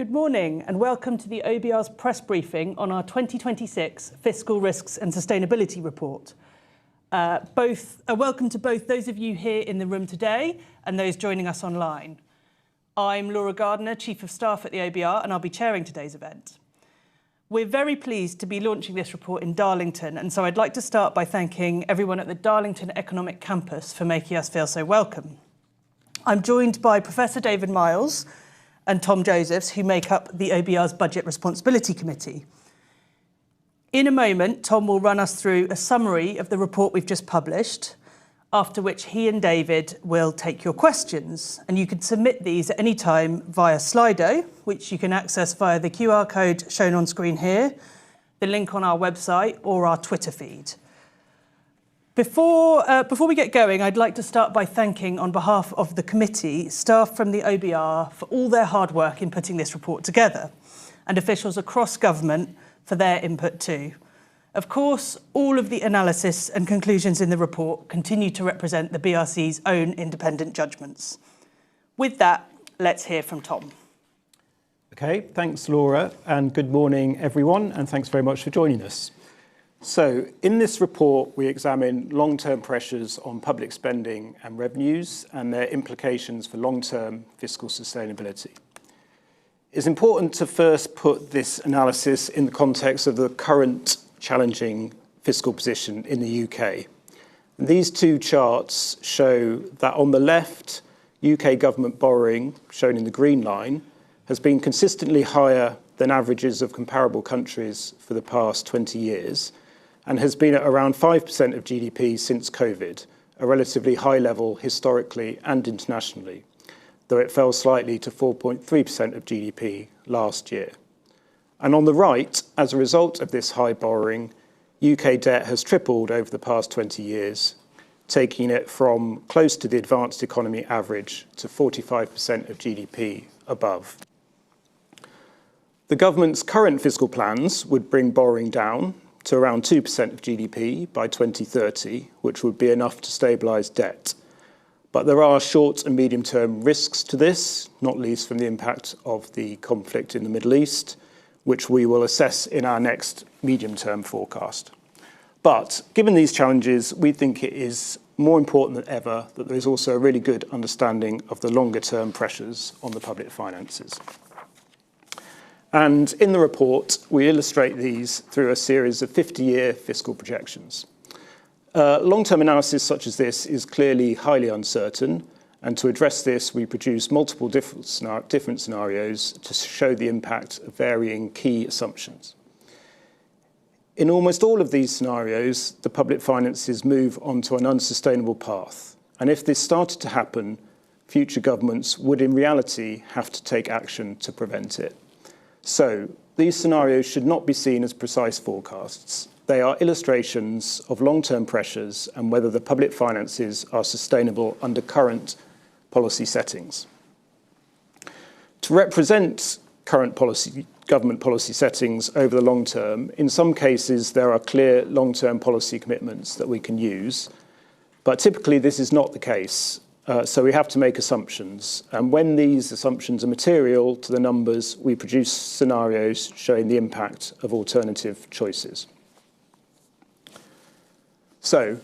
Good morning and welcome to the OBR's press briefing on our 2026 Fiscal Risks and Sustainability Report. Welcome to both those of you here in the room today and those joining us online. I'm Laura Gardner, Chief of Staff at the OBR, and I'll be chairing today's event. We're very pleased to be launching this report in Darlington, and so I'd like to start by thanking everyone at the Darlington Economic Campus for making us feel so welcome. I'm joined by Professor David Miles and Tom Josephs, who make up the OBR's Budget Responsibility Committee. In a moment, Tom will run us through a summary of the report we've just published, after which he and David will take your questions. And you can submit these at any time via Slido, which you can access via the QR code shown on screen here, the link on our website or our Twitter feed. Before we get going, I'd like to start by thanking, on behalf of the committee, staff from the OBR for all their hard work in putting this report together, and officials across government for their input too. Of course, all of the analysis and conclusions in the report continue to represent the BRC's own independent judgments. With that, let's hear from Tom. Okay, thanks Laura, and good morning everyone, and thanks very much for joining us. So, in this report, we examine long-term pressures on public spending and revenues and their implications for long-term fiscal sustainability. It's important to first put this analysis in the context of the current challenging fiscal position in the UK. And these two charts show that on the left, UK government borrowing, shown in the green line, has been consistently higher than averages of comparable countries for the past 20 years, and has been at around 5% of GDP since COVID, a relatively high level historically and internationally, though it fell slightly to 4.3% of GDP last year. And on the right, as a result of this high borrowing, UK debt has tripled over the past 20 years, taking it from close to the advanced economy average to 45% of GDP above. The government's current fiscal plans would bring borrowing down to around 2% of GDP by 2030, which would be enough to stabilise debt. But there are short and medium-term risks to this, not least from the impact of the conflict in the Middle East, which we will assess in our next medium-term forecast. But given these challenges, we think it is more important than ever that there is also a really good understanding of the longer-term pressures on the public finances. And in the report, we illustrate these through a series of 50-year fiscal projections. Long-term analysis such as this is clearly highly uncertain, and to address this, we produce multiple different scenarios to show the impact of varying key assumptions. In almost all of these scenarios, the public finances move onto an unsustainable path, and if this started to happen, future governments would in reality have to take action to prevent it. So, these scenarios should not be seen as precise forecasts. They are illustrations of long-term pressures and whether the public finances are sustainable under current policy settings. To represent current government policy settings over the long term, in some cases there are clear long-term policy commitments that we can use, but typically this is not the case. So we have to make assumptions, and when these assumptions are material to the numbers, we produce scenarios showing the impact of alternative choices. So,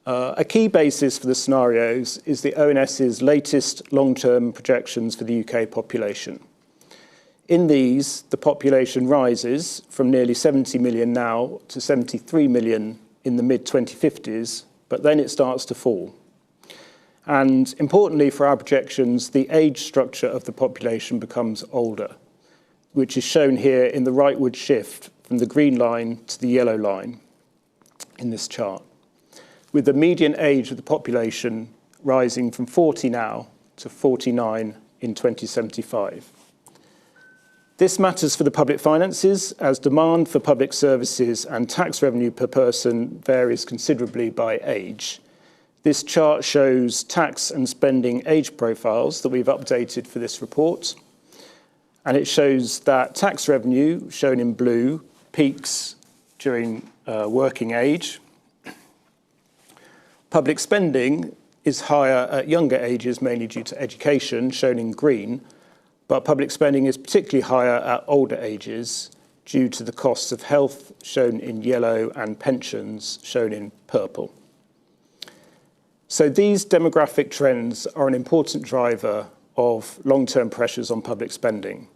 a key basis for the scenarios is the ONS's latest long-term projections for the UK population. In these, the population rises from nearly 70 million now to 73 million in the mid-2050s, but then it starts to fall. And importantly for our projections, the age structure of the population becomes older, which is shown here in the rightward shift from the green line to the yellow line in this chart, with the median age of the population rising from 40 now to 49 in 2075. This matters for the public finances as demand for public services and tax revenue per person varies considerably by age. This chart shows tax and spending age profiles that we've updated for this report. And it shows that tax revenue, shown in blue, peaks during working age. Public spending is higher at younger ages, mainly due to education, shown in green, But public spending is particularly higher at older ages due to the costs of health, shown in yellow, and pensions, shown in purple. So these demographic trends are an important driver of long-term pressures on public spending.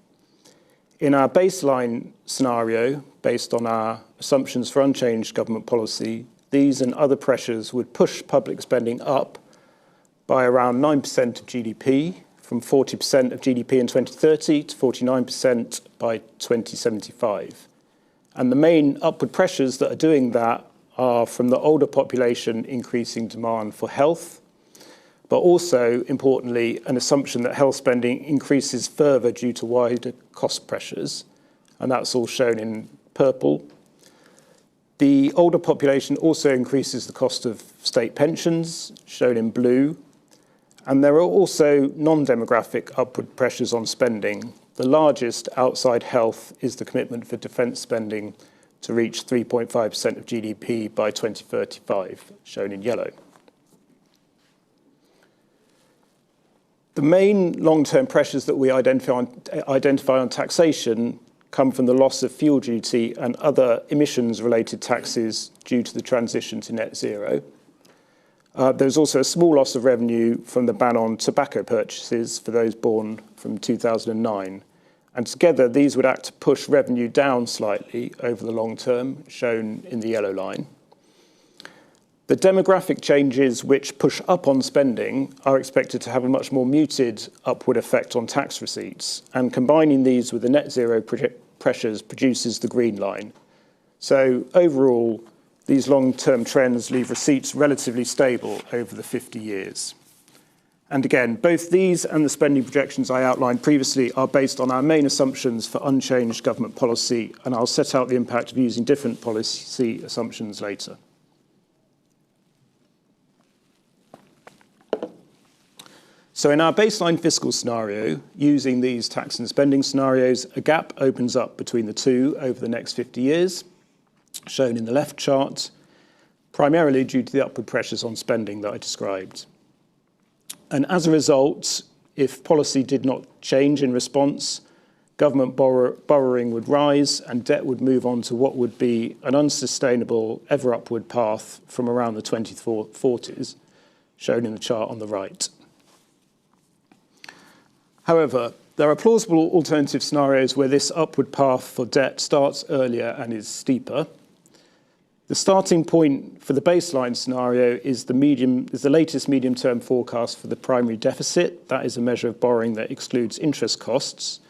In our baseline scenario, based on our assumptions for unchanged government policy, these and other pressures would push public spending up by around 9% of GDP, from 40% of GDP in 2030 to 49% by 2075. And the main upward pressures that are doing that are from the older population increasing demand for health, but also, importantly, an assumption that health spending increases further due to wider cost pressures, and that's all shown in purple. The older population also increases the cost of state pensions, shown in blue, and there are also non-demographic upward pressures on spending. The largest outside health is the commitment for defence spending to reach 3.5% of GDP by 2035, shown in yellow. The main long-term pressures that we identify on taxation come from the loss of fuel duty and other emissions-related taxes due to the transition to net zero. There's also a small loss of revenue from the ban on tobacco purchases for those born from 2009. And together, these would act to push revenue down slightly over the long term, shown in the yellow line. The demographic changes which push up on spending are expected to have a much more muted upward effect on tax receipts, and combining these with the net zero pressures produces the green line. So overall, these long-term trends leave receipts relatively stable over the 50 years. And again, both these and the spending projections I outlined previously are based on our main assumptions for unchanged government policy, and I'll set out the impact of using different policy assumptions later. So in our baseline fiscal scenario, using these tax and spending scenarios, a gap opens up between the two over the next 50 years, shown in the left chart, primarily due to the upward pressures on spending that I described. And as a result, if policy did not change in response, government borrowing would rise and debt would move on to what would be an unsustainable, ever upward path from around the 2040s, shown in the chart on the right. However, there are plausible alternative scenarios where this upward path for debt starts earlier and is steeper. The starting point for the baseline scenario is the latest medium-term forecast for the primary deficit. That is a measure of borrowing that excludes interest costs.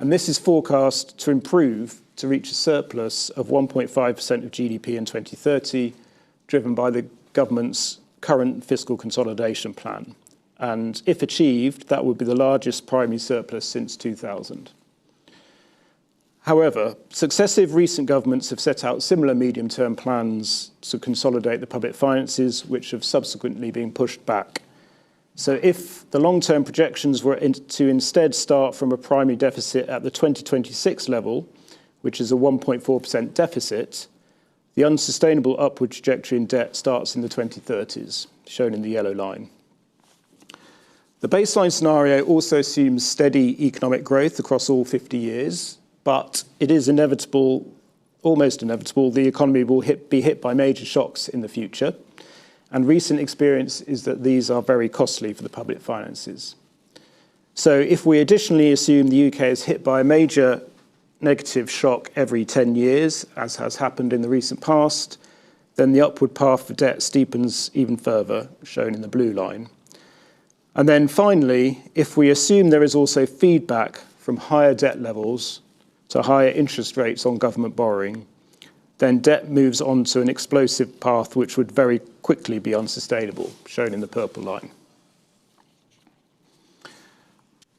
And this is forecast to improve to reach a surplus of 1.5% of GDP in 2030, driven by the government's current fiscal consolidation plan. And if achieved, that would be the largest primary surplus since 2000. However, successive recent governments have set out similar medium-term plans to consolidate the public finances, which have subsequently been pushed back. So if the long-term projections were to instead start from a primary deficit at the 2026 level, which is a 1.4% deficit, the unsustainable upward trajectory in debt starts in the 2030s, shown in the yellow line. The baseline scenario also assumes steady economic growth across all 50 years, but it is inevitable, almost inevitable, the economy will be hit by major shocks in the future. And recent experience is that these are very costly for the public finances. So if we additionally assume the UK is hit by a major negative shock every 10 years, as has happened in the recent past, then the upward path for debt steepens even further, shown in the blue line. And then finally, if we assume there is also feedback from higher debt levels to higher interest rates on government borrowing, then debt moves on to an explosive path which would very quickly be unsustainable, shown in the purple line.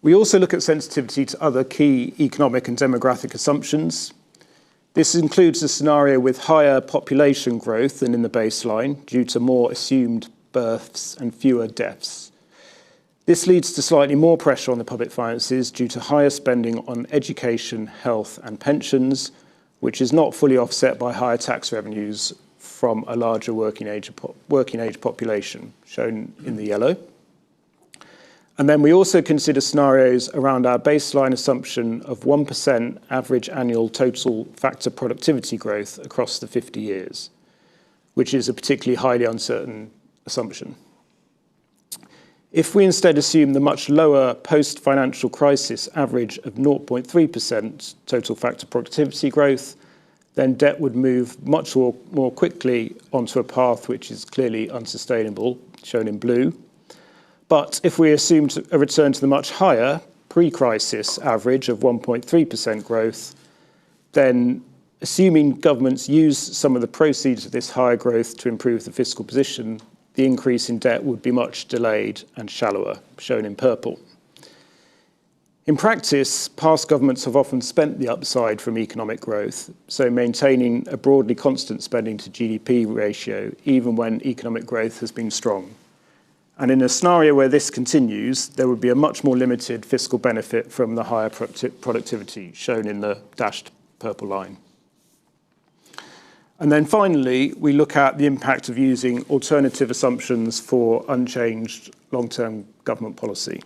We also look at sensitivity to other key economic and demographic assumptions. This includes a scenario with higher population growth than in the baseline due to more assumed births and fewer deaths. This leads to slightly more pressure on the public finances due to higher spending on education, health and pensions, which is not fully offset by higher tax revenues from a larger working age population, shown in the yellow. And then we also consider scenarios around our baseline assumption of 1% average annual total factor productivity growth across the 50 years, which is a particularly highly uncertain assumption. If we instead assume the much lower post-financial crisis average of 0.3% total factor productivity growth, then debt would move much more quickly onto a path which is clearly unsustainable, shown in blue. But if we assume a return to the much higher pre-crisis average of 1.3% growth, then assuming governments use some of the proceeds of this higher growth to improve the fiscal position, the increase in debt would be much delayed and shallower, shown in purple. In practice, past governments have often spent the upside from economic growth, so maintaining a broadly constant spending to GDP ratio, even when economic growth has been strong. And in a scenario where this continues, there would be a much more limited fiscal benefit from the higher productivity, shown in the dashed purple line. And then finally, we look at the impact of using alternative assumptions for unchanged long-term government policy.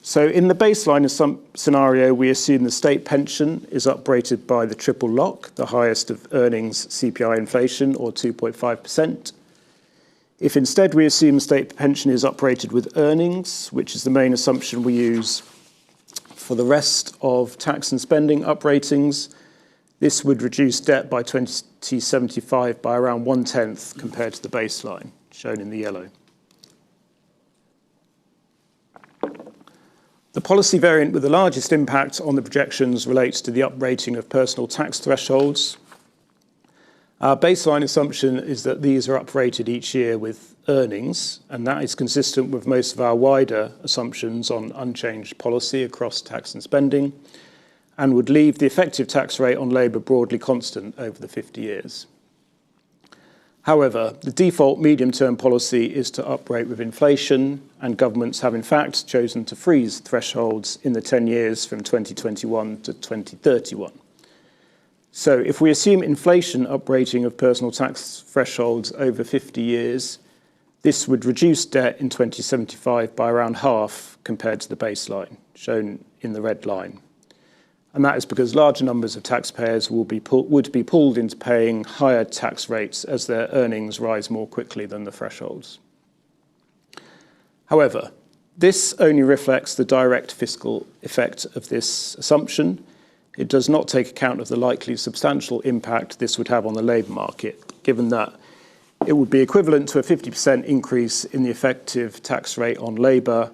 So in the baseline scenario, we assume the state pension is uprated by the triple lock, the highest of earnings CPI inflation, or 2.5%. If instead we assume state pension is uprated with earnings, which is the main assumption we use for the rest of tax and spending upratings, this would reduce debt by 2075 by around 1/10 compared to the baseline, shown in the yellow. The policy variant with the largest impact on the projections relates to the uprating of personal tax thresholds. Our baseline assumption is that these are uprated each year with earnings, and that is consistent with most of our wider assumptions on unchanged policy across tax and spending, and would leave the effective tax rate on labour broadly constant over the 50 years. However, the default medium-term policy is to uprate with inflation, and governments have in fact chosen to freeze thresholds in the 10 years from 2021 to 2031. So if we assume inflation uprating of personal tax thresholds over 50 years, this would reduce debt in 2075 by around half compared to the baseline, shown in the red line. And that is because larger numbers of taxpayers would be pulled into paying higher tax rates as their earnings rise more quickly than the thresholds. However, this only reflects the direct fiscal effect of this assumption. It does not take account of the likely substantial impact this would have on the labour market, given that it would be equivalent to a 50% increase in the effective tax rate on labour.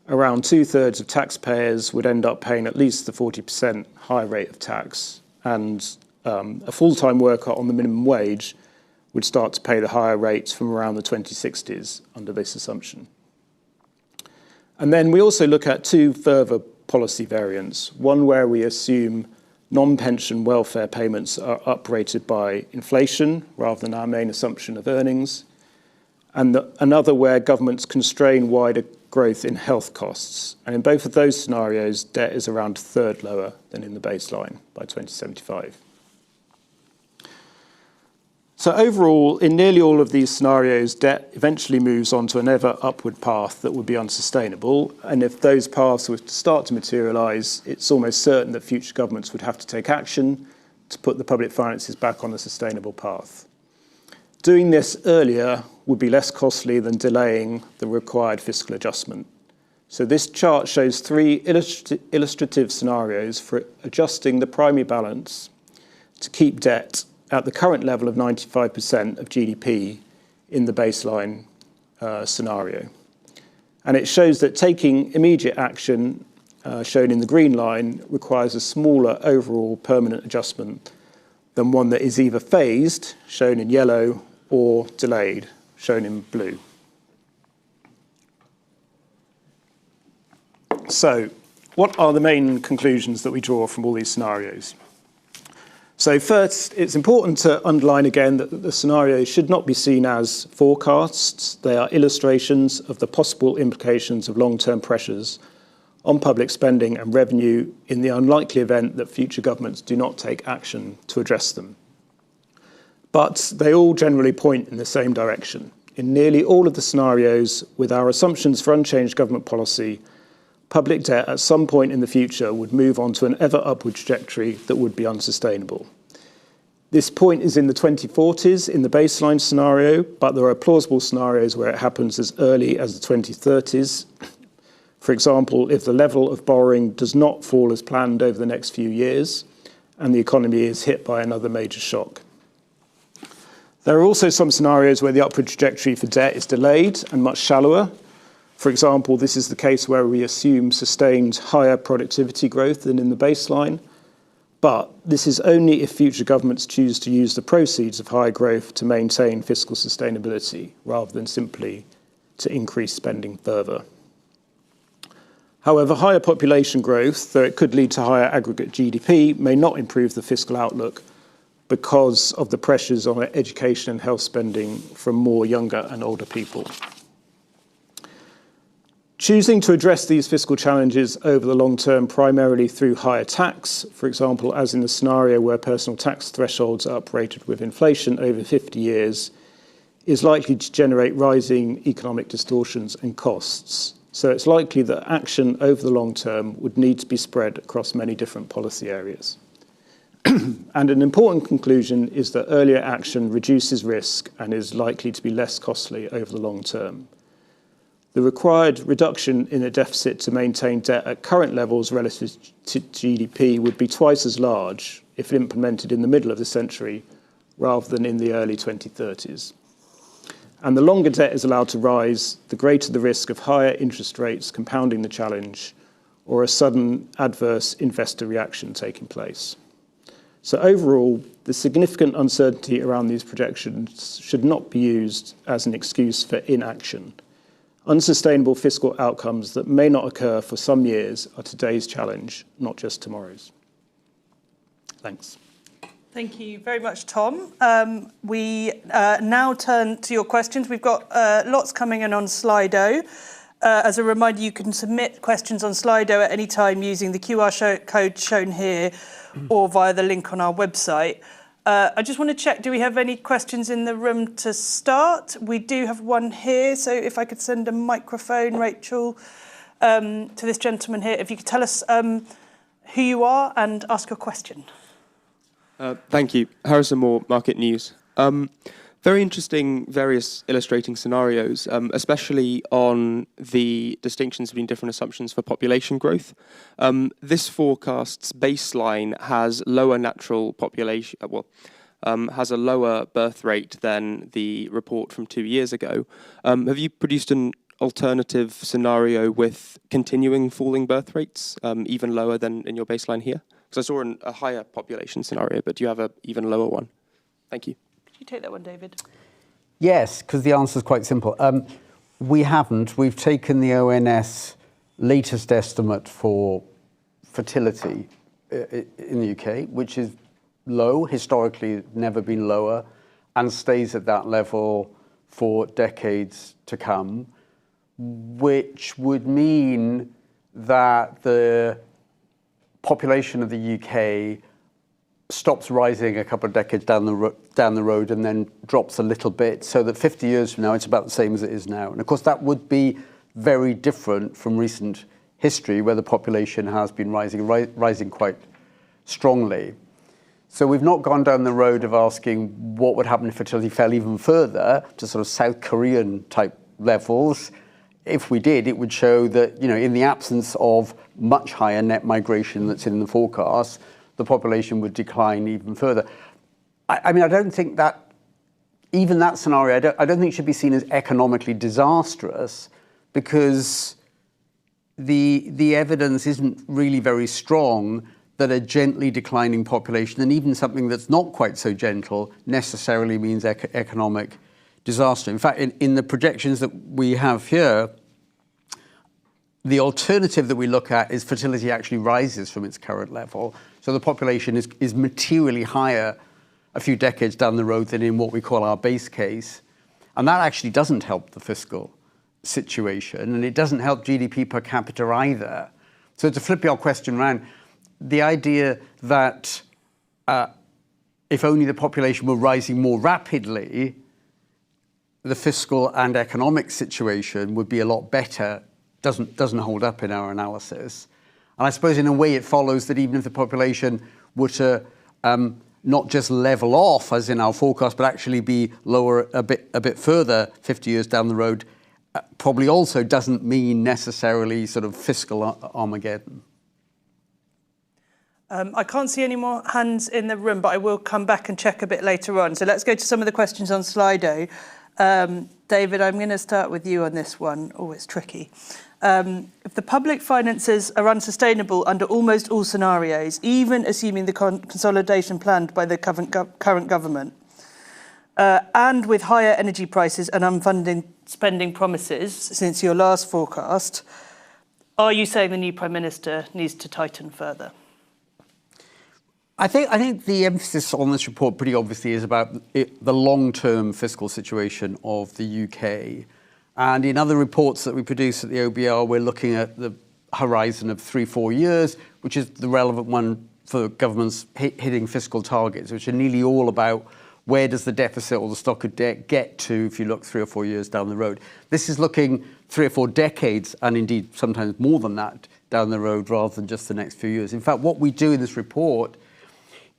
Around 2/3 of taxpayers would end up paying at least the 40% high rate of tax, and a full-time worker on the minimum wage would start to pay the higher rates from around the 2060s under this assumption. And then we also look at two further policy variants, one where we assume non-pension welfare payments are uprated by inflation rather than our main assumption of earnings, and another where governments constrain wider growth in health costs. And in both of those scenarios, debt is around a third lower than in the baseline by 2075. So overall, in nearly all of these scenarios, debt eventually moves onto an ever upward path that would be unsustainable. And if those paths were to start to materialise, it's almost certain that future governments would have to take action to put the public finances back on a sustainable path. Doing this earlier would be less costly than delaying the required fiscal adjustment. So this chart shows three illustrative scenarios for adjusting the primary balance to keep debt at the current level of 95% of GDP in the baseline scenario. And it shows that taking immediate action, shown in the green line, requires a smaller overall permanent adjustment than one that is either phased, shown in yellow, or delayed, shown in blue. So, what are the main conclusions that we draw from all these scenarios? So first, it's important to underline again that the scenarios should not be seen as forecasts. They are illustrations of the possible implications of long-term pressures on public spending and revenue in the unlikely event that future governments do not take action to address them. But they all generally point in the same direction. in nearly all of the scenarios, with our assumptions for unchanged government policy, public debt at some point in the future would move on to an ever upward trajectory that would be unsustainable. This point is in the 2040s in the baseline scenario, but there are plausible scenarios where it happens as early as the 2030s. For example, if the level of borrowing does not fall as planned over the next few years and the economy is hit by another major shock. There are also some scenarios where the upward trajectory for debt is delayed and much shallower. For example, this is the case where we assume sustained higher productivity growth than in the baseline, but this is only if future governments choose to use the proceeds of high growth to maintain fiscal sustainability, rather than simply to increase spending further. However, higher population growth, though it could lead to higher aggregate GDP, may not improve the fiscal outlook because of the pressures on education and health spending from more younger and older people. Choosing to address these fiscal challenges over the long term primarily through higher tax, for example, as in the scenario where personal tax thresholds are uprated with inflation over 50 years, is likely to generate rising economic distortions and costs. So it's likely that action over the long term would need to be spread across many different policy areas. And an important conclusion is that earlier action reduces risk and is likely to be less costly over the long term. The required reduction in the deficit to maintain debt at current levels relative to GDP would be twice as large if implemented in the middle of the century rather than in the early 2030s. And the longer debt is allowed to rise, the greater the risk of higher interest rates compounding the challenge or a sudden adverse investor reaction taking place. So overall, the significant uncertainty around these projections should not be used as an excuse for inaction. Unsustainable fiscal outcomes that may not occur for some years are today's challenge, not just tomorrow's. Thanks. Thank you very much, Tom. We now turn to your questions. We've got lots coming in on Slido. As a reminder, you can submit questions on Slido at any time using the QR code shown here or via the link on our website. I just want to check, do we have any questions in the room to start? We do have one here, so if I could send a microphone, Rachel, to this gentleman here. If you could tell us who you are and ask your question. Thank you. Harrison Moore, Market News. Very interesting, various illustrating scenarios, especially on the distinctions between different assumptions for population growth. This forecast's baseline has lower natural population, has a lower birth rate than the report from 2 years ago. Have you produced an alternative scenario with continuing falling birth rates, even lower than in your baseline here? Because I saw a higher population scenario, but do you have an even lower one? Thank you. Could you take that one, David? Yes, because the answer is quite simple. We haven't. We've taken the ONS latest estimate for fertility in the UK, which is low, historically never been lower, and stays at that level for decades to come, which would mean that the population of the UK stops rising a couple of decades down the road and then drops a little bit, so that 50 years from now it's about the same as it is now. And of course that would be very different from recent history, where the population has been rising quite strongly. So we've not gone down the road of asking what would happen if fertility fell even further to sort of South Korean type levels. If we did, it would show that, in the absence of much higher net migration that's in the forecast, the population would decline even further. I don't think that, even that scenario, I don't think should be seen as economically disastrous, because the evidence isn't really very strong that a gently declining population, and even something that's not quite so gentle, necessarily means economic disaster. In fact, in the projections that we have here, the alternative that we look at is fertility actually rises from its current level. So the population is materially higher a few decades down the road than in what we call our base case. And that actually doesn't help the fiscal situation, and it doesn't help GDP per capita either. So to flip your question around, the idea that if only the population were rising more rapidly, the fiscal and economic situation would be a lot better doesn't hold up in our analysis. And I suppose in a way it follows that even if the population were to not just level off, as in our forecast, but actually be lower a bit further 50 years down the road, probably also doesn't mean necessarily sort of fiscal Armageddon. I can't see any more hands in the room, but I will come back and check a bit later on. So let's go to some of the questions on Slido. David, I'm going to start with you on this one. Oh, it's tricky. If the public finances are unsustainable under almost all scenarios, even assuming the consolidation planned by the current government, and with higher energy prices and unfunded spending promises since your last forecast, are you saying the new Prime Minister needs to tighten further? I think the emphasis on this report pretty obviously is about the long-term fiscal situation of the UK. And in other reports that we produce at the OBR, we're looking at the horizon of 3-4 years, which is the relevant one for governments hitting fiscal targets, which are nearly all about where does the deficit or the stock of debt get to if you look 3 or 4 years down the road. This is looking 3 or 4 decades, and indeed sometimes more than that, down the road rather than just the next few years. In fact, what we do in this report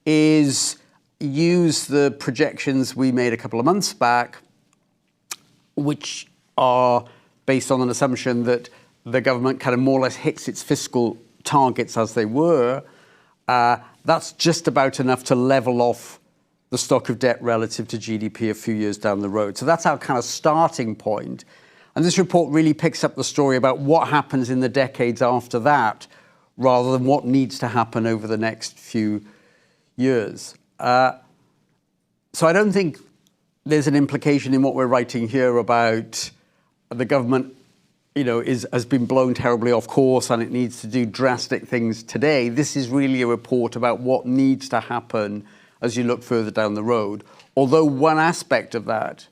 is use the projections we made a couple of months back, which are based on an assumption that the government kind of more or less hits its fiscal targets as they were. That's just about enough to level off the stock of debt relative to GDP a few years down the road. So that's our kind of starting point. And this report really picks up the story about what happens in the decades after that, rather than what needs to happen over the next few years. So I don't think there's an implication in what we're writing here about the government, has been blown terribly off course and it needs to do drastic things today. This is really a report about what needs to happen as you look further down the road. Although one aspect of that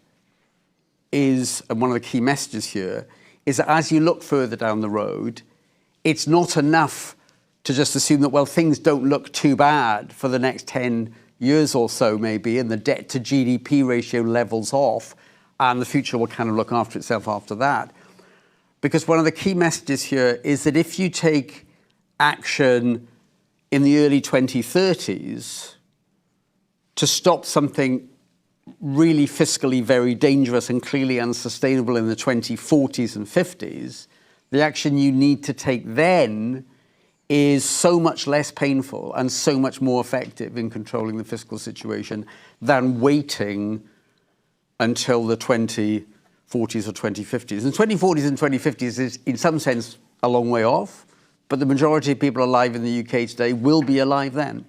is, and one of the key messages here, is that as you look further down the road, it's not enough to just assume that, well, things don't look too bad for the next 10 years or so, maybe, and the debt to GDP ratio levels off, and the future will kind of look after itself after that. Because one of the key messages here is that if you take action in the early 2030s to stop something really fiscally very dangerous and clearly unsustainable in the 2040s and 50s, the action you need to take then is so much less painful and so much more effective in controlling the fiscal situation than waiting until the 2040s or 2050s. And 2040s and 2050s is, in some sense, a long way off, but the majority of people alive in the UK today will be alive then.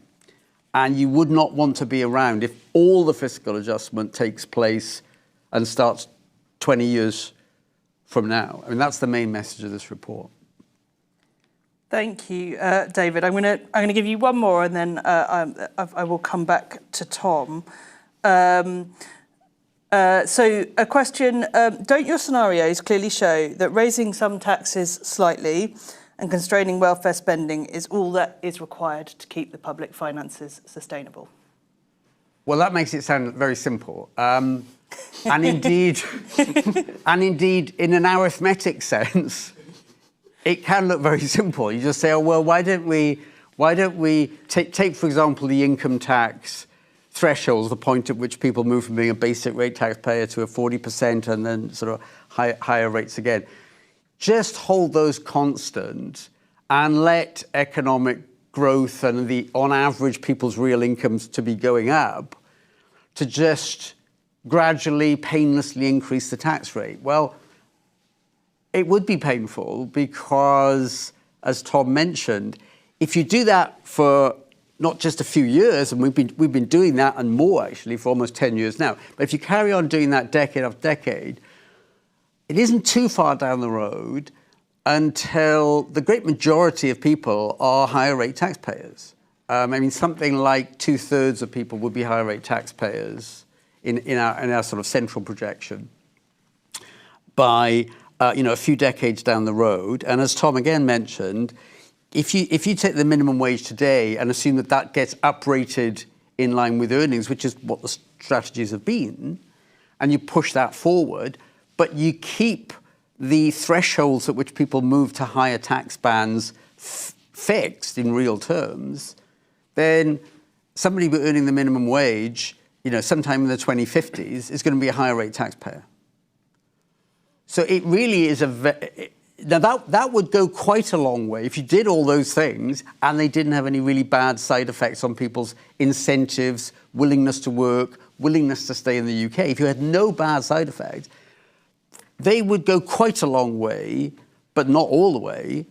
And you would not want to be around if all the fiscal adjustment takes place and starts 20 years from now. I mean, that's the main message of this report. Thank you, David. I'm going to give you one more, and then I will come back to Tom. So a question, don't your scenarios clearly show that raising some taxes slightly and constraining welfare spending is all that is required to keep the public finances sustainable? Well, that makes it sound very simple. And indeed, in an arithmetic sense, it can look very simple. You just say, oh, well, why don't we take, for example, the income tax thresholds, the point at which people move from being a basic rate taxpayer to a 40% and then sort of higher rates again. Just hold those constant and let economic growth and on average, people's real incomes to be going up to just gradually, painlessly increase the tax rate. Well, it would be painful because, as Tom mentioned, if you do that for not just a few years, and we've been doing that and more actually for almost 10 years now, but if you carry on doing that decade after decade, it isn't too far down the road until the great majority of people are higher rate taxpayers. I mean, something like 2/3 of people would be higher rate taxpayers in our sort of central projection by a few decades down the road. And as Tom again mentioned, if you take the minimum wage today and assume that gets uprated in line with earnings, which is what the strategies have been, and you push that forward, but you keep the thresholds at which people move to higher tax bands fixed in real terms, then somebody earning the minimum wage, sometime in the 2050s, is going to be a higher rate taxpayer. So it really is now that would go quite a long way if you did all those things and they didn't have any really bad side effects on people's incentives, willingness to work, willingness to stay in the UK. If you had no bad side effects, they would go quite a long way, but not all the way,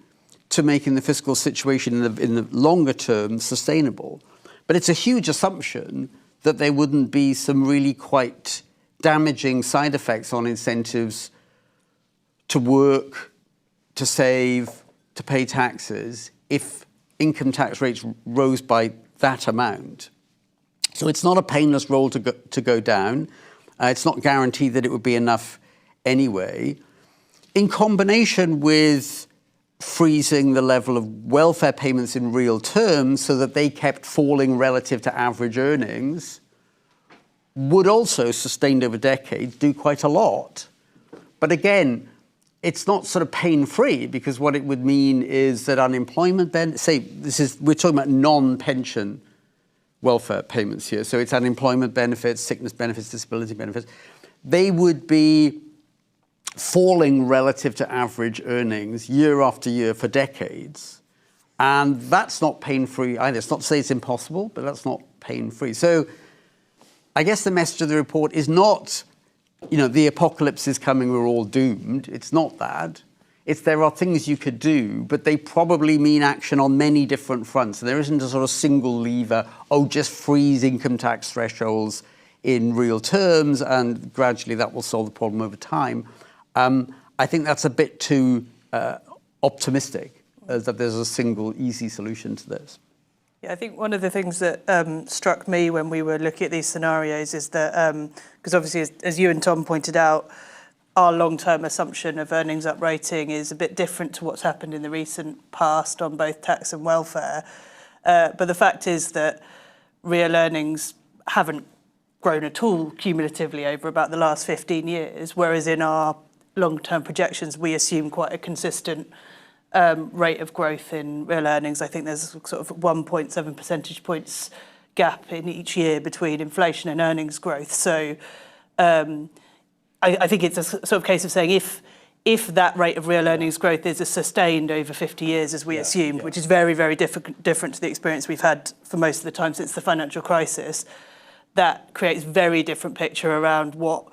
to making the fiscal situation in the longer term sustainable. But it's a huge assumption that there wouldn't be some really quite damaging side effects on incentives to work, to save, to pay taxes if income tax rates rose by that amount. So it's not a painless roll to go down. It's not guaranteed that it would be enough anyway. In combination with freezing the level of welfare payments in real terms so that they kept falling relative to average earnings, would also, sustained over decades, do quite a lot. But again, it's not sort of pain-free, because what it would mean is that unemployment then, we're talking about non-pension welfare payments here, so it's unemployment benefits, sickness benefits, disability benefits, they would be falling relative to average earnings year after year for decades. And that's not pain-free either. It's not to say it's impossible, but that's not pain-free. So I guess the message of the report is not, the apocalypse is coming, we're all doomed. It's not that. It's there are things you could do, but they probably mean action on many different fronts. And there isn't a sort of single lever, just freeze income tax thresholds in real terms, and gradually that will solve the problem over time. I think that's a bit too optimistic, that there's a single easy solution to this. Yeah, I think one of the things that struck me when we were looking at these scenarios is that, because obviously, as you and Tom pointed out, our long-term assumption of earnings uprating is a bit different to what's happened in the recent past on both tax and welfare. But the fact is that real earnings haven't grown at all cumulatively over about the last 15 years, whereas in our long-term projections, we assume quite a consistent rate of growth in real earnings. I think there's sort of 1.7 percentage points gap in each year between inflation and earnings growth. So I think it's a sort of case of saying if that rate of real earnings growth is sustained over 50 years, as we assumed, which is very, very different to the experience we've had for most of the time since the financial crisis, that creates a very different picture around what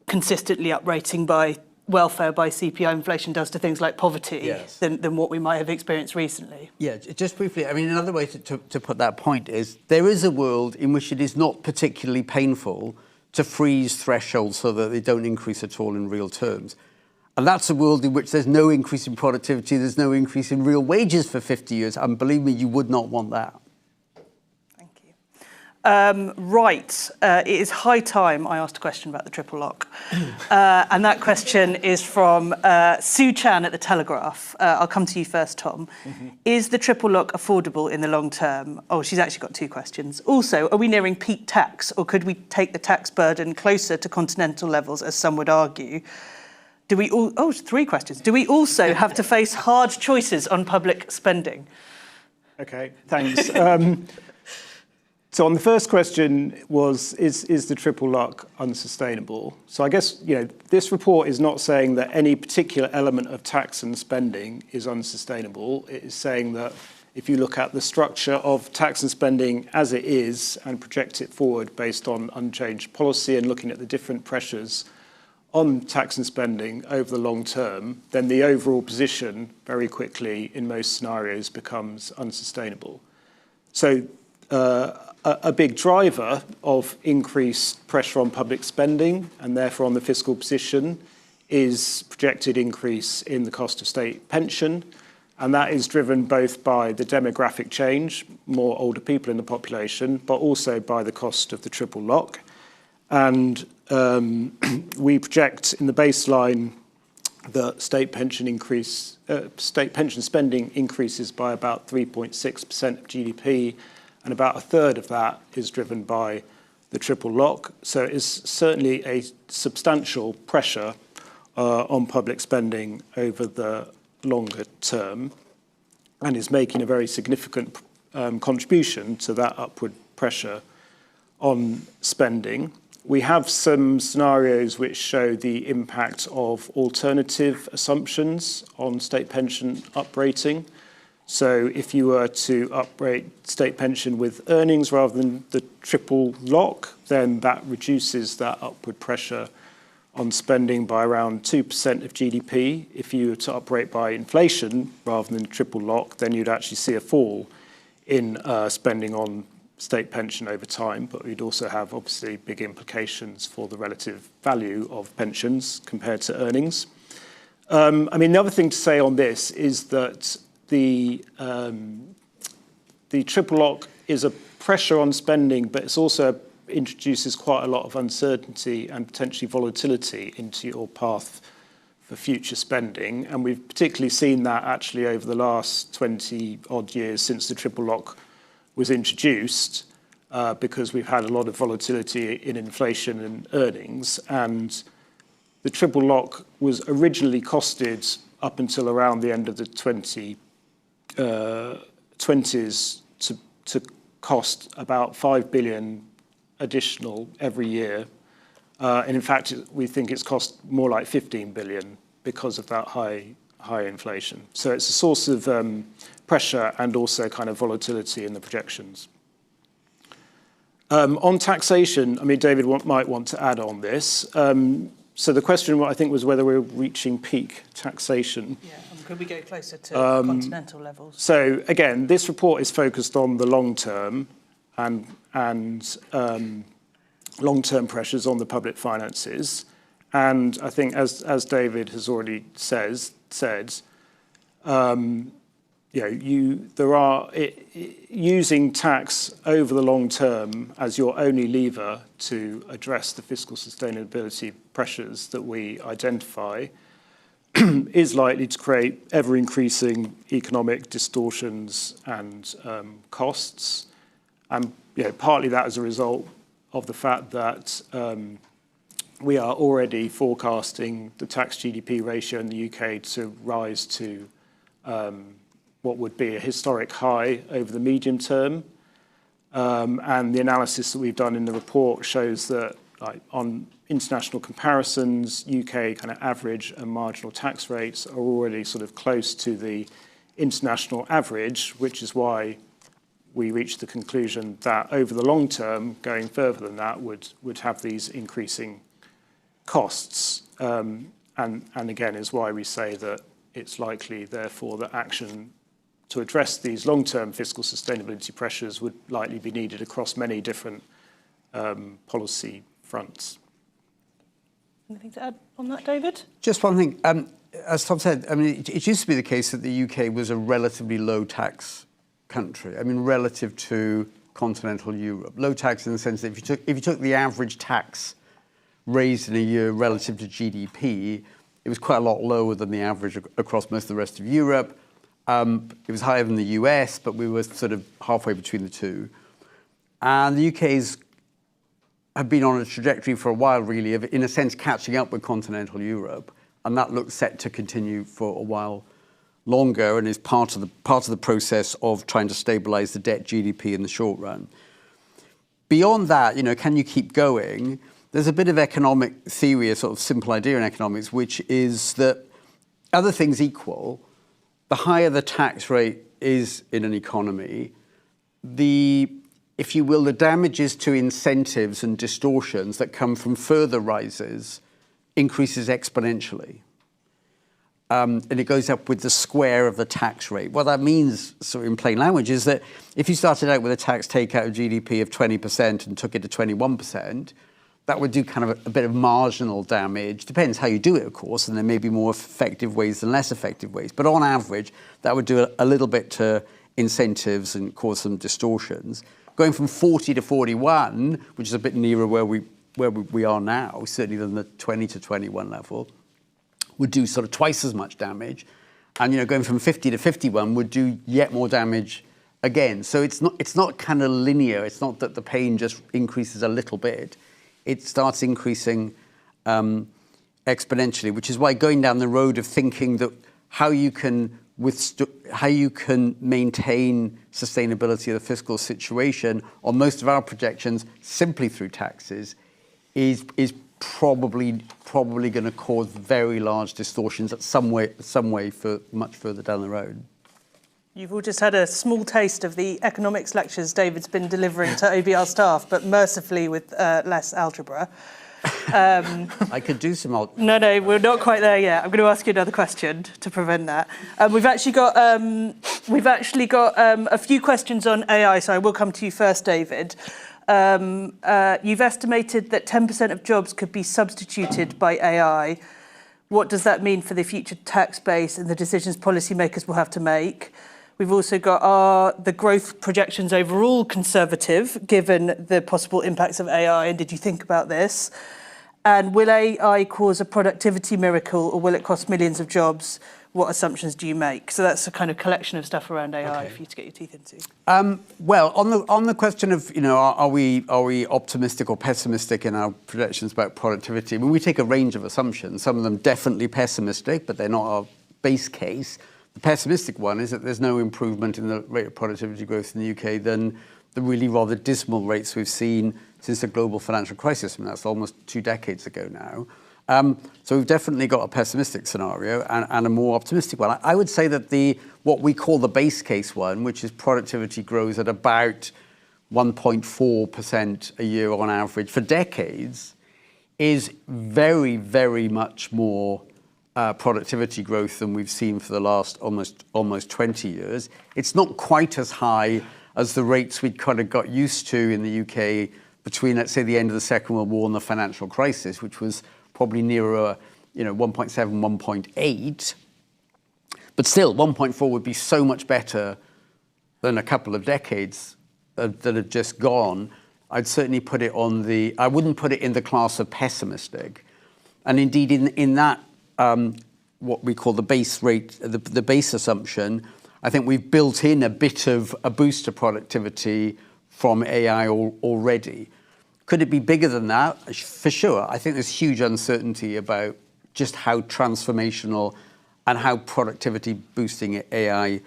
consistently uprating by welfare by CPI inflation does to things like poverty than what we might have experienced recently. Yeah, just briefly, I mean, another way to put that point is there is a world in which it is not particularly painful to freeze thresholds so that they don't increase at all in real terms. And that's a world in which there's no increase in productivity, there's no increase in real wages for 50 years. And believe me, you would not want that. Right, it is high time I asked a question about the triple lock. And that question is from Sue Chan at The Telegraph. I'll come to you first, Tom. Mm-hmm. Is the triple lock affordable in the long term? Oh, she's actually got two questions. Also, are we nearing peak tax, or could we take the tax burden closer to continental levels, as some would argue? Three questions. Do we also have to face hard choices on public spending? Okay, thanks. So on the first question is the triple lock unsustainable? So I guess, this report is not saying that any particular element of tax and spending is unsustainable. It is saying that if you look at the structure of tax and spending as it is and project it forward based on unchanged policy and looking at the different pressures on tax and spending over the long term, then the overall position very quickly in most scenarios becomes unsustainable. So a big driver of increased pressure on public spending and therefore on the fiscal position is projected increase in the cost of state pension. And that is driven both by the demographic change, more older people in the population, but also by the cost of the triple lock. And we project in the baseline that state pension spending increases by about 3.6% of GDP, and about a third of that is driven by the triple lock. So it's certainly a substantial pressure on public spending over the longer term, and is making a very significant contribution to that upward pressure on spending. We have some scenarios which show the impact of alternative assumptions on state pension uprating. So if you were to uprate state pension with earnings rather than the triple lock, then that reduces that upward pressure on spending by around 2% of GDP. If you were to uprate by inflation rather than triple lock, then you'd actually see a fall in spending on state pension over time, but we'd also have obviously big implications for the relative value of pensions compared to earnings. The other thing to say on this is that the triple lock is a pressure on spending, but it's also introduces quite a lot of uncertainty and potentially volatility into your path for future spending. And we've particularly seen that actually over the last 20 odd years since the triple lock was introduced, because we've had a lot of volatility in inflation and earnings. And the triple lock was originally costed up until around the end of the 2020s to cost about 5 billion additional every year. And in fact, we think it's cost more like 15 billion because of that high inflation. So it's a source of pressure and also kind of volatility in the projections. On taxation, David might want to add on this. So the question, I think, was whether we're reaching peak taxation. Yeah, and could we go closer to continental levels? So again, this report is focused on the long term and long-term pressures on the public finances. And I think, as David has already said, using tax over the long term as your only lever to address the fiscal sustainability pressures that we identify is likely to create ever-increasing economic distortions and costs. And partly that as a result of the fact that we are already forecasting the tax GDP ratio in the UK to rise to what would be a historic high over the medium term. And the analysis that we've done in the report shows that on international comparisons, UK kind of average and marginal tax rates are already sort of close to the international average, which is why we reached the conclusion that over the long term, going further than that would have these increasing costs. And again, is why we say that it's likely, therefore, that action to address these long-term fiscal sustainability pressures would likely be needed across many different policy fronts. Anything to add on that, David? Just one thing. As Tom said, it used to be the case that the UK was a relatively low tax country. Relative to continental Europe. Low tax in the sense that if you took the average tax raised in a year relative to GDP, it was quite a lot lower than the average across most of the rest of Europe. It was higher than the US, but we were sort of halfway between the two. And the UK's have been on a trajectory for a while, really, of, in a sense, catching up with continental Europe. And that looks set to continue for a while longer and is part of the process of trying to stabilise the debt GDP in the short run. Beyond that, can you keep going? There's a bit of economic theory, a sort of simple idea in economics, which is that other things equal, the higher the tax rate is in an economy, if you will, the damages to incentives and distortions that come from further rises increases exponentially. And it goes up with the square of the tax rate. What that means, sort of in plain language, is that if you started out with a tax takeout of GDP of 20% and took it to 21%, that would do kind of a bit of marginal damage. Depends how you do it, of course, and there may be more effective ways than less effective ways. But on average, that would do a little bit to incentives and cause some distortions. Going from 40 to 41, which is a bit nearer where we are now, certainly than the 20 to 21 level, would do sort of twice as much damage. And, going from 50 to 51 would do yet more damage again. So it's not kind of linear. It's not that the pain just increases a little bit. It starts increasing exponentially, which is why going down the road of thinking that how you can maintain sustainability of the fiscal situation on most of our projections simply through taxes is probably going to cause very large distortions at some way for much further down the road. You've all just had a small taste of the economics lectures David's been delivering to OBR staff, but mercifully with less algebra. I could do some algebra. No, we're not quite there yet. I'm going to ask you another question to prevent that. We've actually got a few questions on AI, so I will come to you first, David. You've estimated that 10% of jobs could be substituted by AI. What does that mean for the future tax base and the decisions policymakers will have to make? We've also got, are the growth projections overall conservative, given the possible impacts of AI, and did you think about this? And will AI cause a productivity miracle, or will it cost millions of jobs? What assumptions do you make? So that's a kind of collection of stuff around AI for you to get your teeth into. Well, on the question of, are we optimistic or pessimistic in our projections about productivity? I mean, we take a range of assumptions. Some of them definitely pessimistic, but they're not our base case. The pessimistic one is that there's no improvement in the rate of productivity growth in the UK than the really rather dismal rates we've seen since the global financial crisis. I mean, that's almost 2 decades ago now. So we've definitely got a pessimistic scenario and a more optimistic one. I would say that what we call the base case one, which is productivity grows at about 1.4% a year on average for decades, is very, very much more productivity growth than we've seen for the last almost 20 years. It's not quite as high as the rates we'd kind of got used to in the UK between, let's say, the end of the Second World War and the financial crisis, which was probably nearer, 1.7, 1.8. But still, 1.4 would be so much better than a couple of decades that have just gone. I'd certainly put it I wouldn't put it in the class of pessimistic. And indeed, in that, what we call the base rate, the base assumption, I think we've built in a bit of a boost to productivity from AI already. Could it be bigger than that? For sure. I think there's huge uncertainty about just how transformational and how productivity boosting AI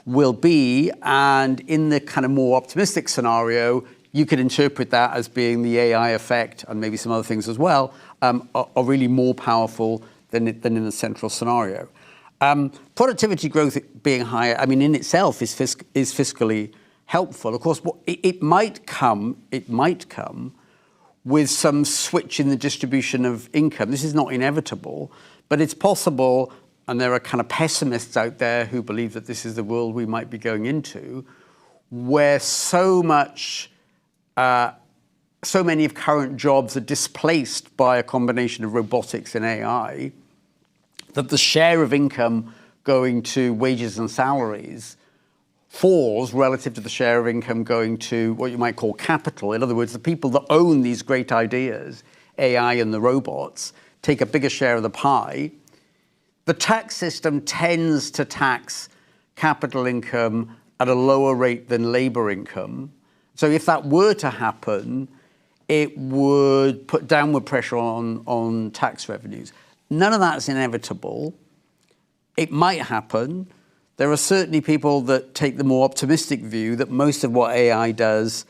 will be. And in the kind of more optimistic scenario, you could interpret that as being the AI effect, and maybe some other things as well, are really more powerful than in the central scenario. Productivity growth being higher, I mean, in itself is fiscally helpful. Of course, it might come with some switch in the distribution of income. This is not inevitable, but it's possible, and there are kind of pessimists out there who believe that this is the world we might be going into, where so many of current jobs are displaced by a combination of robotics and AI, that the share of income going to wages and salaries falls relative to the share of income going to what you might call capital. In other words, the people that own these great ideas, AI and the robots, take a bigger share of the pie. The tax system tends to tax capital income at a lower rate than labor income. So if that were to happen, it would put downward pressure on tax revenues. None of that's inevitable. It might happen. There are certainly people that take the more optimistic view that most of what AI does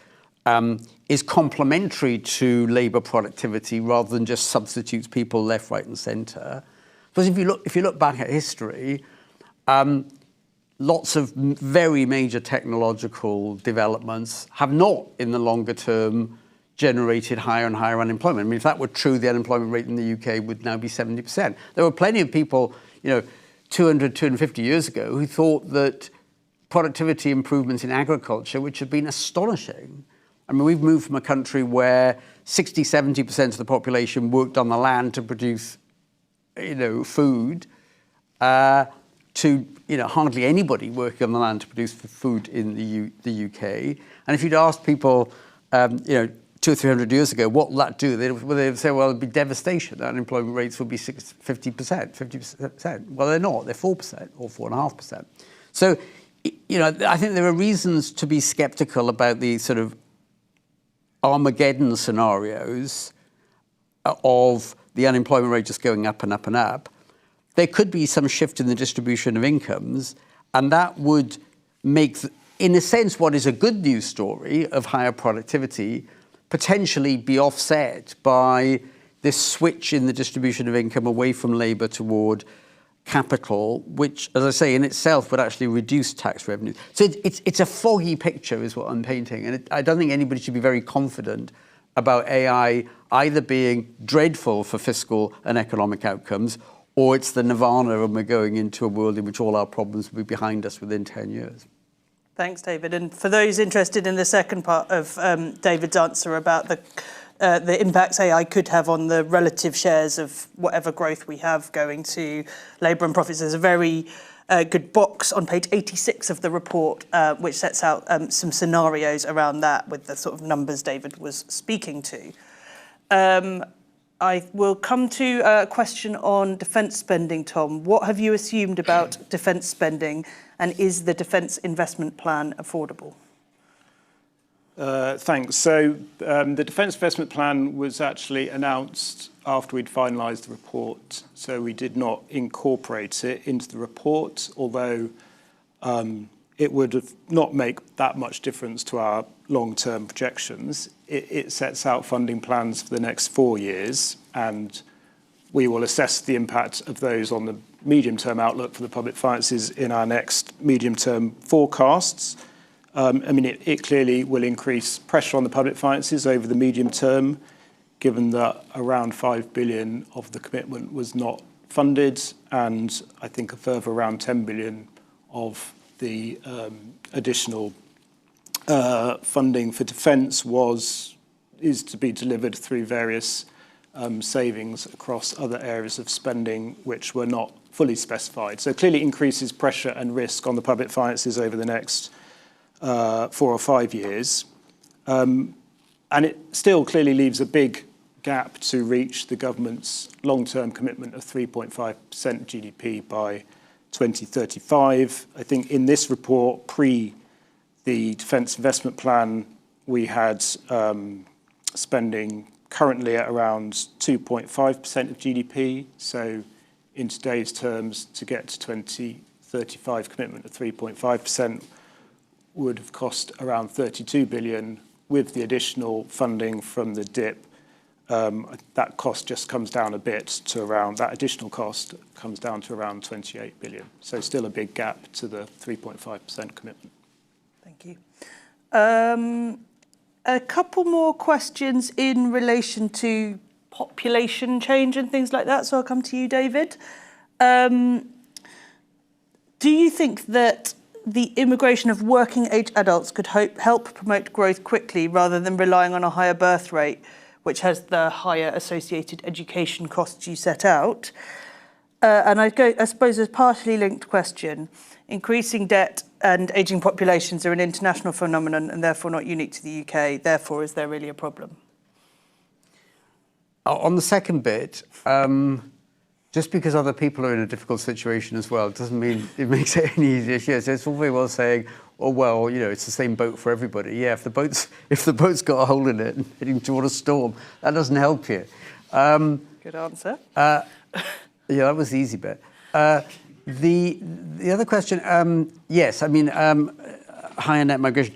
is complementary to labor productivity rather than just substitutes people left, right, and centre. Because if you look back at history, lots of very major technological developments have not, in the longer term, generated higher and higher unemployment. I mean, if that were true, the unemployment rate in the UK would now be 70%. There were plenty of people, 200, 250 years ago, who thought that productivity improvements in agriculture, which have been astonishing. I mean, we've moved from a country where 60, 70% of the population worked on the land to produce, food, to hardly anybody working on the land to produce food in the UK. And if you'd asked people, 200 or 300 years ago, what will that do? They'd say, well, it'd be devastation. Unemployment rates would be 50%. Well, they're not. They're 4% or 4.5%. So I think there are reasons to be sceptical about the sort of Armageddon scenarios of the unemployment rate just going up and up and up. There could be some shift in the distribution of incomes, and that would make, in a sense, what is a good news story of higher productivity potentially be offset by this switch in the distribution of income away from labour toward capital, which, as I say, in itself would actually reduce tax revenue. So it's a foggy picture is what I'm painting. And I don't think anybody should be very confident about AI either being dreadful for fiscal and economic outcomes, or it's the nirvana and we're going into a world in which all our problems will be behind us within 10 years. Thanks, David. And for those interested in the second part of David's answer about the impacts AI could have on the relative shares of whatever growth we have going to labour and profits, there's a very good box on page 86 of the report, which sets out some scenarios around that with the sort of numbers David was speaking to. I will come to a question on defence spending, Tom. What have you assumed about defence spending, and is the defence investment plan affordable? Thanks. So the Defence Investment Plan was actually announced after we'd finalised the report, so we did not incorporate it into the report, although it would have not make that much difference to our long-term projections. It sets out funding plans for the next 4 years, and we will assess the impact of those on the medium-term outlook for the public finances in our next medium-term forecasts. It clearly will increase pressure on the public finances over the medium term, given that around 5 billion of the commitment was not funded, and I think a further around 10 billion of the additional funding for defence is to be delivered through various savings across other areas of spending which were not fully specified. So clearly increases pressure and risk on the public finances over the next 4 or 5 years. And it still clearly leaves a big gap to reach the government's long-term commitment of 3.5% GDP by 2035. I think in this report, pre the Defence Investment Plan, we had spending currently at around 2.5% of GDP. So in today's terms, to get to 2035 commitment of 3.5%, would have cost around 32 billion. With the additional funding from the DIP, that cost just comes down a bit to around, that additional cost comes down to around 28 billion. So still a big gap to the 3.5% commitment. Thank you. A couple more questions in relation to population change and things like that. So I'll come to you, David. Do you think that the immigration of working age adults could help promote growth quickly rather than relying on a higher birth rate, which has the higher associated education costs you set out? And I suppose a partially linked question. Increasing debt and ageing populations are an international phenomenon and therefore not unique to the UK. Therefore, is there really a problem? On the second bit, just because other people are in a difficult situation as well doesn't mean it makes it any easier. Yes, it's all very well saying, oh, well, it's the same boat for everybody. Yeah, if the boat's got a hole in it and heading toward a storm, that doesn't help you. Good answer. Yeah, that was the easy bit. The other question, yes, higher net migration.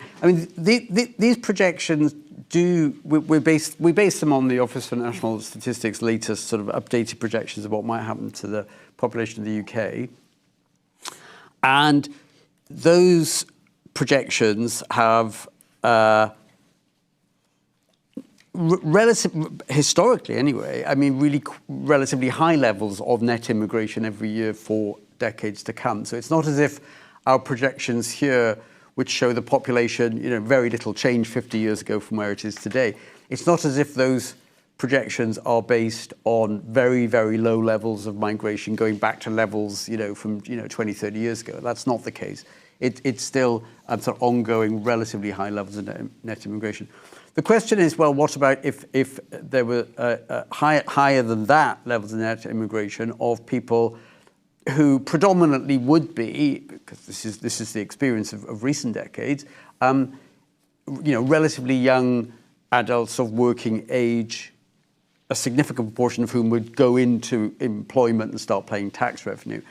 These projections we base them on the Office for National Statistics' latest sort of updated projections of what might happen to the population of the UK. And those projections have historically anyway, really relatively high levels of net immigration every year for decades to come. So it's not as if our projections here, which show the population, very little change 50 years ago from where it is today. It's not as if those projections are based on very, very low levels of migration going back to levels, from 20, 30 years ago. That's not the case. It's still sort of ongoing, relatively high levels of net immigration. The question is, well, what about if there were higher than that levels of net immigration of people who predominantly would be, because this is the experience of recent decades, relatively young adults of working age, a significant proportion of whom would go into employment and start paying tax revenue.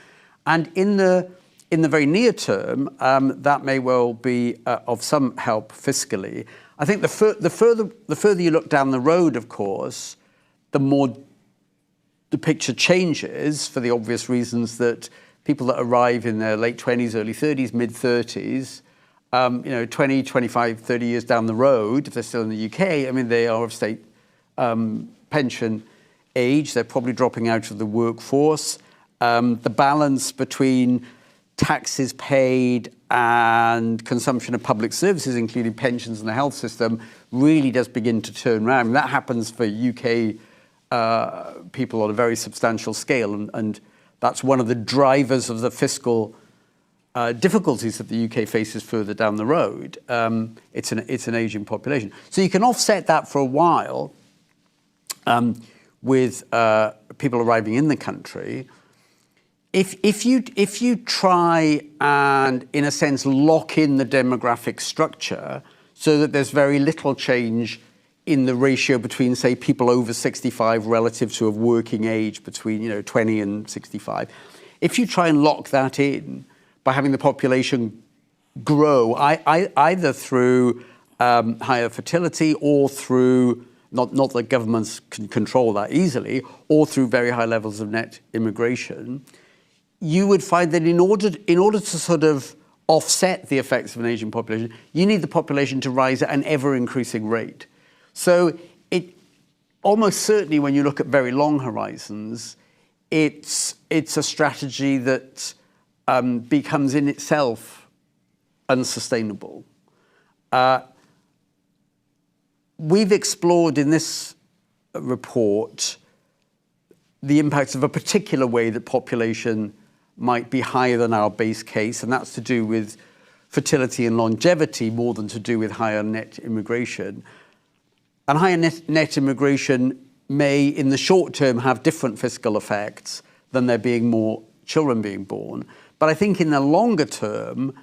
And in the very near term, that may well be of some help fiscally. I think the further you look down the road, of course, the more the picture changes, for the obvious reasons that people that arrive in their late 20s, early 30s, mid 30s, 20, 25, 30 years down the road, if they're still in the UK, I mean, they are of state pension age. They're probably dropping out of the workforce. The balance between taxes paid and consumption of public services, including pensions and the health system, really does begin to turn around. And that happens for UK people on a very substantial scale. And that's one of the drivers of the fiscal difficulties that the UK faces further down the road. It's an aging population. So you can offset that for a while with people arriving in the country. If you try and, in a sense, lock in the demographic structure so that there's very little change in the ratio between, say, people over 65 relative to a working age between 20 and 65, if you try and lock that in by having the population grow, either through higher fertility or through, not that governments can control that easily, or through very high levels of net immigration, you would find that in order to sort of offset the effects of an aging population, you need the population to rise at an ever-increasing rate. So it almost certainly, when you look at very long horizons, it's a strategy that becomes in itself unsustainable. We've explored in this report the impacts of a particular way that population might be higher than our base case, and that's to do with fertility and longevity more than to do with higher net immigration. And higher net immigration may, in the short term, have different fiscal effects than there being more children being born. But I think in the longer term,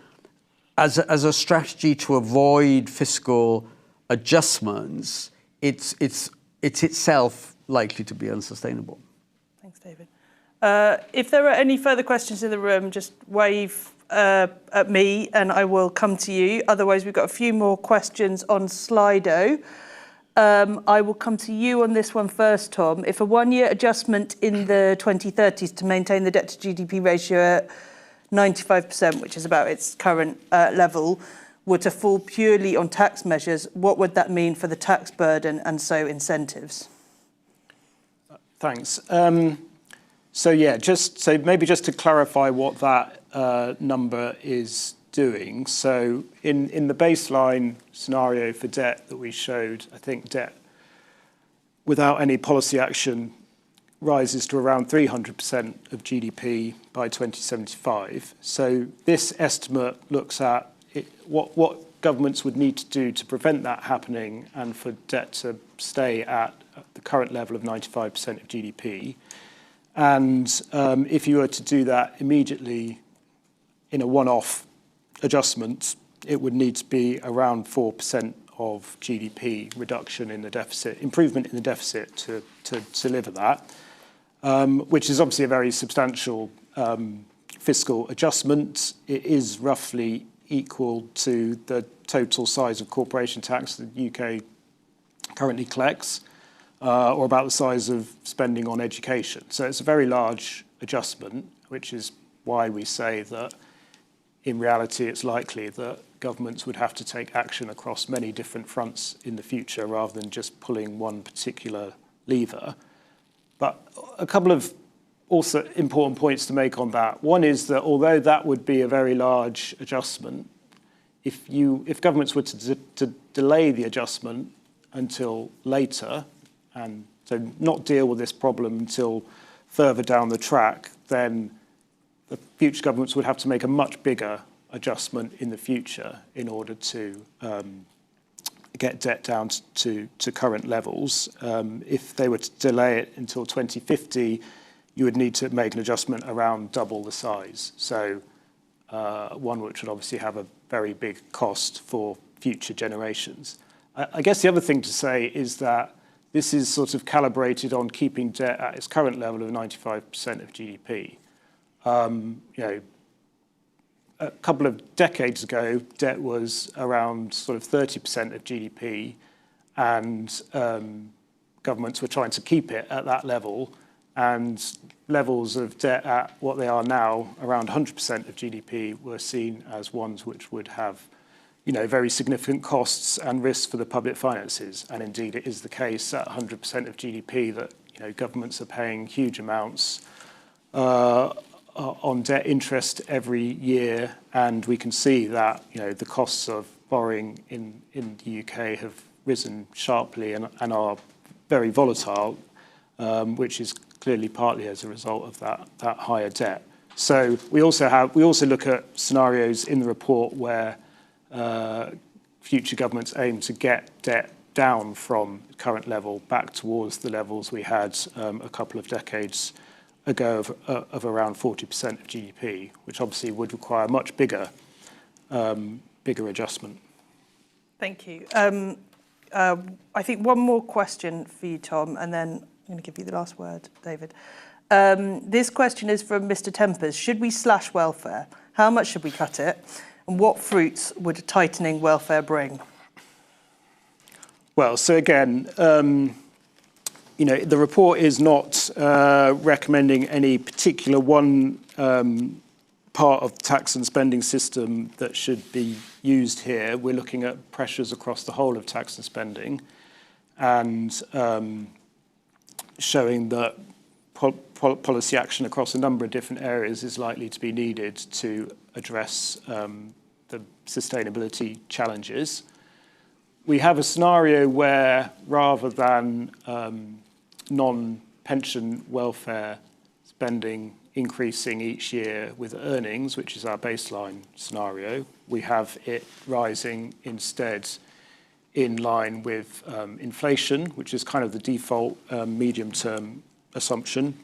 as a strategy to avoid fiscal adjustments, it's itself likely to be unsustainable. Thanks, David. If there are any further questions in the room, just wave at me and I will come to you. Otherwise, we've got a few more questions on Slido. I will come to you on this one first, Tom. If a one-year adjustment in the 2030s to maintain the debt to GDP ratio at 95%, which is about its current level, were to fall purely on tax measures, what would that mean for the tax burden and so incentives? Thanks. Maybe just to clarify what that number is doing. So in the baseline scenario for debt that we showed, I think debt without any policy action rises to around 300% of GDP by 2075. So this estimate looks at what governments would need to do to prevent that happening and for debt to stay at the current level of 95% of GDP. And if you were to do that immediately in a one-off adjustment, it would need to be around 4% of GDP reduction in the deficit, improvement in the deficit to deliver that, which is obviously a very substantial fiscal adjustment. It is roughly equal to the total size of corporation tax that the UK currently collects, or about the size of spending on education. So it's a very large adjustment, which is why we say that in reality it's likely that governments would have to take action across many different fronts in the future rather than just pulling one particular lever. But a couple of also important points to make on that. One is that although that would be a very large adjustment, if governments were to delay the adjustment until later, and so not deal with this problem until further down the track, then the future governments would have to make a much bigger adjustment in the future in order to get debt down to current levels. If they were to delay it until 2050, you would need to make an adjustment around double the size. So one which would obviously have a very big cost for future generations. I guess the other thing to say is that this is sort of calibrated on keeping debt at its current level of 95% of GDP. A couple of decades ago, debt was around sort of 30% of GDP, and governments were trying to keep it at that level, and levels of debt at what they are now, around 100% of GDP, were seen as ones which would have, very significant costs and risks for the public finances. And indeed, it is the case at 100% of GDP that governments are paying huge amounts on debt interest every year, and we can see that the costs of borrowing in the UK have risen sharply and are very volatile, which is clearly partly as a result of that higher debt. So we also look at scenarios in the report where future governments aim to get debt down from the current level back towards the levels we had a couple of decades ago of around 40% of GDP, which obviously would require a much bigger adjustment. Thank you. I think one more question for you, Tom, and then I'm going to give you the last word, David. This question is from Mr. Tempers. Should we slash welfare? How much should we cut it? And what fruits would a tightening welfare bring? Well, so again, the report is not recommending any particular one part of the tax and spending system that should be used here. We're looking at pressures across the whole of tax and spending, and showing that policy action across a number of different areas is likely to be needed to address the sustainability challenges. We have a scenario where, rather than non-pension welfare spending increasing each year with earnings, which is our baseline scenario, we have it rising instead in line with inflation, which is kind of the default medium-term assumption.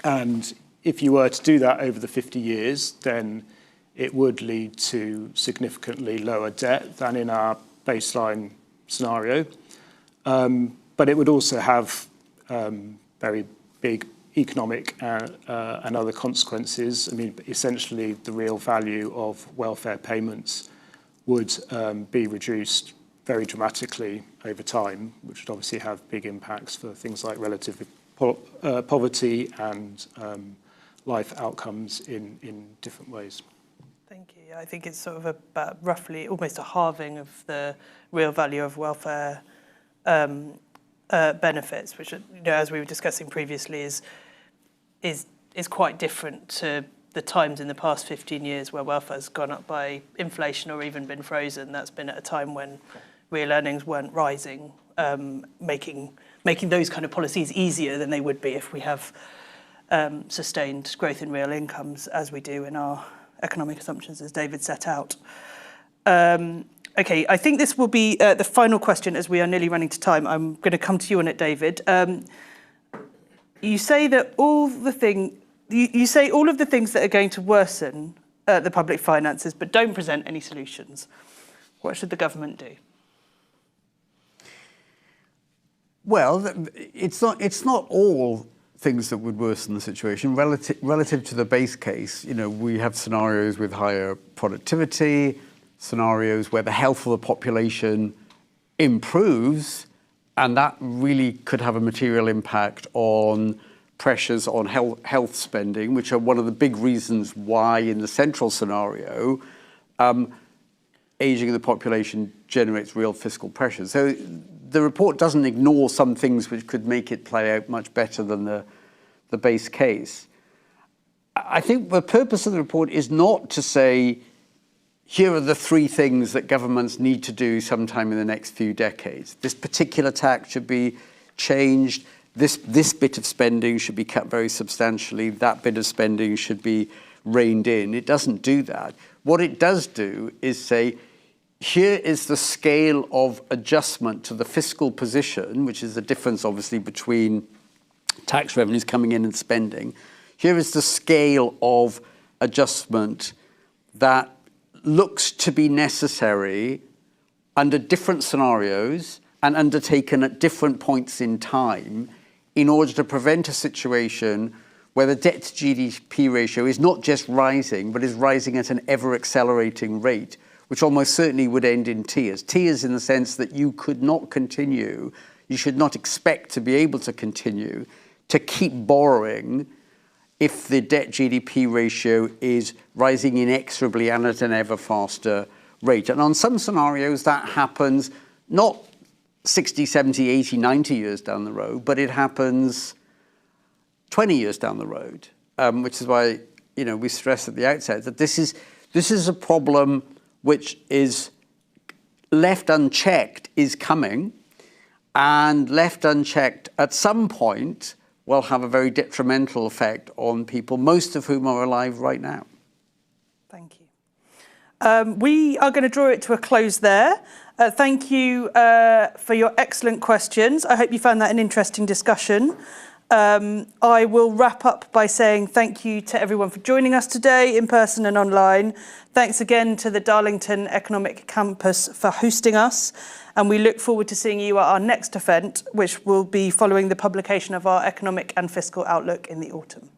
And if you were to do that over the 50 years, then it would lead to significantly lower debt than in our baseline scenario. But it would also have very big economic and other consequences. I mean, essentially, the real value of welfare payments would be reduced very dramatically over time, which would obviously have big impacts for things like relative poverty and life outcomes in different ways. Thank you. I think it's sort of about roughly almost a halving of the real value of welfare benefits, which, as we were discussing previously, is quite different to the times in the past 15 years where welfare has gone up by inflation or even been frozen. That's been at a time when real earnings weren't rising, making those kind of policies easier than they would be if we have sustained growth in real incomes, as we do in our economic assumptions, as David set out. Okay, I think this will be the final question, as we are nearly running to time. I'm going to come to you on it, David. You say that all of the things that are going to worsen the public finances, but don't present any solutions. What should the government do? Well, it's not all things that would worsen the situation. Relative to the base case, we have scenarios with higher productivity, scenarios where the health of the population improves, and that really could have a material impact on pressures on health spending, which are one of the big reasons why in the central scenario, aging of the population generates real fiscal pressures. So the report doesn't ignore some things which could make it play out much better than the base case. I think the purpose of the report is not to say, here are the 3 things that governments need to do sometime in the next few decades. This particular tax should be changed. This bit of spending should be cut very substantially. That bit of spending should be reined in. It doesn't do that. What it does do is say, here is the scale of adjustment to the fiscal position, which is the difference, obviously, between tax revenues coming in and spending. Here is the scale of adjustment that looks to be necessary under different scenarios and undertaken at different points in time in order to prevent a situation where the debt to GDP ratio is not just rising, but is rising at an ever-accelerating rate, which almost certainly would end in tears. Tears in the sense that you could not continue, you should not expect to be able to continue to keep borrowing if the debt GDP ratio is rising inexorably and at an ever faster rate. And on some scenarios that happens not 60, 70, 80, 90 years down the road, but it happens 20 years down the road, which is why we stress at the outset that this is a problem which is left unchecked is coming, and left unchecked at some point will have a very detrimental effect on people, most of whom are alive right now. Thank you. We are going to draw it to a close there. Thank you for your excellent questions. I hope you found that an interesting discussion. I will wrap up by saying thank you to everyone for joining us today in person and online. Thanks again to the Darlington Economic Campus for hosting us. And we look forward to seeing you at our next event, which will be following the publication of our economic and fiscal outlook in the autumn.